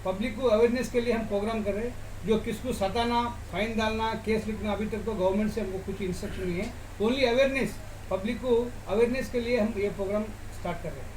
Public को awareness के लिए हम प्रोग्राम कर रहे हैं। जो किसको सताना, फाइन डालना, केस लिखना, अभी तक तो गवर्नमेंट से हमको कुछ इंस्ट्रक्शन नहीं है। ओनली अवेयरनेस, पब्लिक को अवेयरनेस के लिए हम ये प्रोग्राम स्टार्ट कर रहे हैं।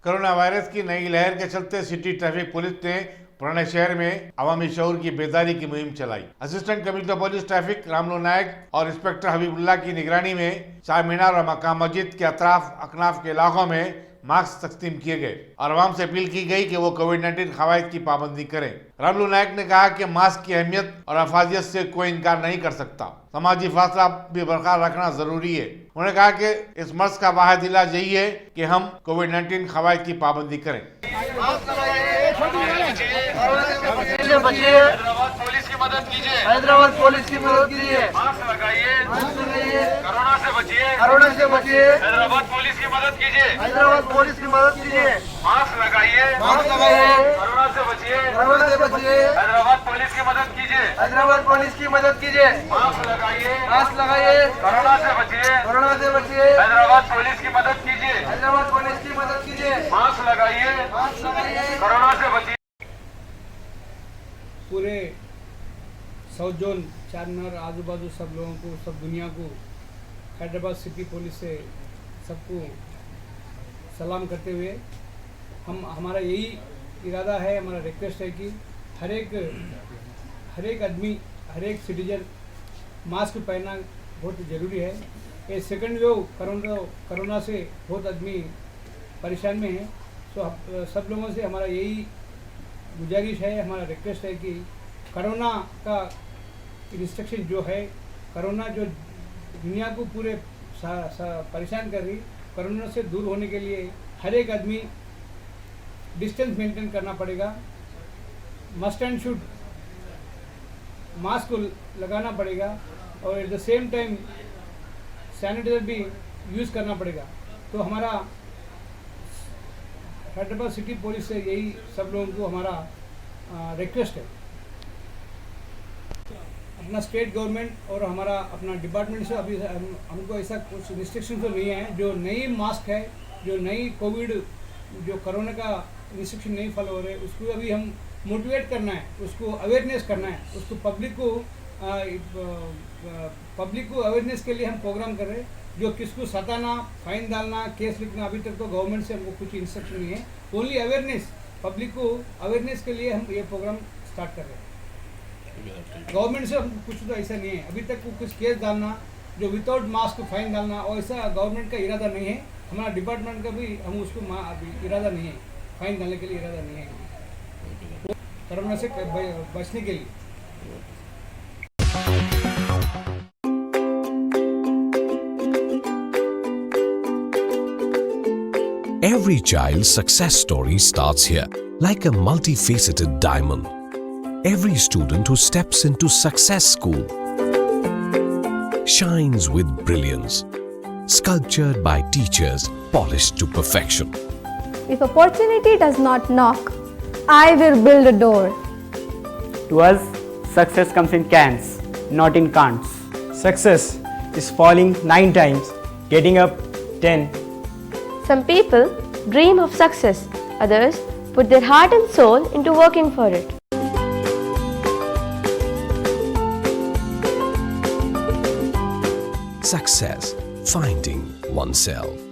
कोरोना वायरस की नई लहर के चलते सिटी ट्रैफिक पुलिस ने पुराने शहर में अवामी शऊर की बेदारी की मुहिम चलाई। Assistant commissioner police traffic Ramulu Nayak और इंस्पेक्टर हबीबुल्लाह की निगरानी में चार मीनार और मक्का मस्जिद के अकनाफ के इलाकों में मास्क तकसीम किए गए और आवाम से अपील की गई कि वो कोविड-19 कवायद की पाबंदी करें। रामलू नायक ने कहा कि मास्क की अहमियत और अफादियत से कोई इनकार नहीं कर सकता। समाजी फासला भी बरकरार रखना जरूरी है। उन्होंने कहा कि इस मर्ज का वाहिद इलाज यही है कि हम कोविड-19 कवायद की पाबंदी करें। हैदराबाद पुलिस की मदद कीजिए, हैदराबाद पुलिस की मदद कीजिए। मास्क लगाइए, कोरोना से बचिए, कोरोना से बचिए। हैदराबाद पुलिस की मदद कीजिए, हैदराबाद पुलिस की मदद कीजिए। मास्क लगाइए, मास्क लगाइए, कोरोना से बचिए, कोरोना से बचिए। हैदराबाद पुलिस की मदद कीजिए, हैदराबाद पुलिस की मदद कीजिए। मास्क लगाइए, मास्क लगाइए, कोरोना से बचिए, कोरोना से बचिए। हैदराबाद पुलिस की मदद कीजिए, हैदराबाद पुलिस की मदद कीजिए। मास्क लगाइए, मास्क लगाइए, कोरोना से बचिए। पूरे साउथ जोन, चारमीनार, आजू बाजू सब लोगों को, सब दुनिया को, हैदराबाद सिटी पुलिस से सबको सलाम करते हुए हमारा यही इरादा है, हमारा रिक्वेस्ट है कि हर एक आदमी, हर एक सिटीजन मास्क पहनना बहुत ज़रूरी है। ये सेकंड वेव कोरोना से बहुत आदमी परेशान में है। तो सब लोगों से हमारा यही गुजारिश है, हमारा रिक्वेस्ट है कि कोरोना का रिस्ट्रिक्शन जो है, कोरोना जो दुनिया को पूरे परेशान कर रही, कोरोना से दूर होने के लिए हर एक आदमी डिस्टेंस मेंटेन करना पड़ेगा। मस्ट एंड शुड मास्क लगाना पड़ेगा और at the same time sanitiser भी यूज़ करना पड़ेगा। तो हमारा हैदराबाद सिटी पुलिस से यही सब लोगों को हमारा रिक्वेस्ट है। अपना स्टेट गवर्नमेंट और हमारा अपना डिपार्टमेंट से अभी हमको ऐसा कुछ रिस्ट्रिक्शन तो नहीं है। जो नई मास्क है, जो नई कोविड, जो कोरोना का रिस्ट्रिक्शन नहीं फॉलो हो रहे, उसको अभी हम मोटिवेट करना है, उसको अवेयरनेस करना है, उसको पब्लिक को अवेयरनेस के लिए हम प्रोग्राम कर रहे हैं। जो किसको सताना, फाइन डालना, केस लिखना, अभी तक तो गवर्नमेंट से हमको कुछ इंस्ट्रक्शन नहीं है। ओनली अवेयरनेस, पब्लिक को अवेयरनेस के लिए हम ये प्रोग्राम स्टार्ट कर रहे हैं। गवर्नमेंट से हम कुछ तो ऐसा नहीं है, अभी तक कुछ केस डालना, जो विदाउट मास्क फाइन डालना, और ऐसा गवर्नमेंट का इरादा नहीं है। हमारा डिपार्टमेंट का भी हम उसको इरादा नहीं है, फाइन डालने के लिए इरादा नहीं है, कोरोना से बचने के लिए। Every child's success story starts here, like a multifaceted diamond. Every student who steps into Success School shines with brilliance, sculptured by teachers polished to perfection. If opportunity does not knock, I will build a door. To us, success comes in cans, not in can'ts. Success is falling 9 times, getting up 10. Some people dream of success, others put their heart and soul into working for it. Success, finding oneself.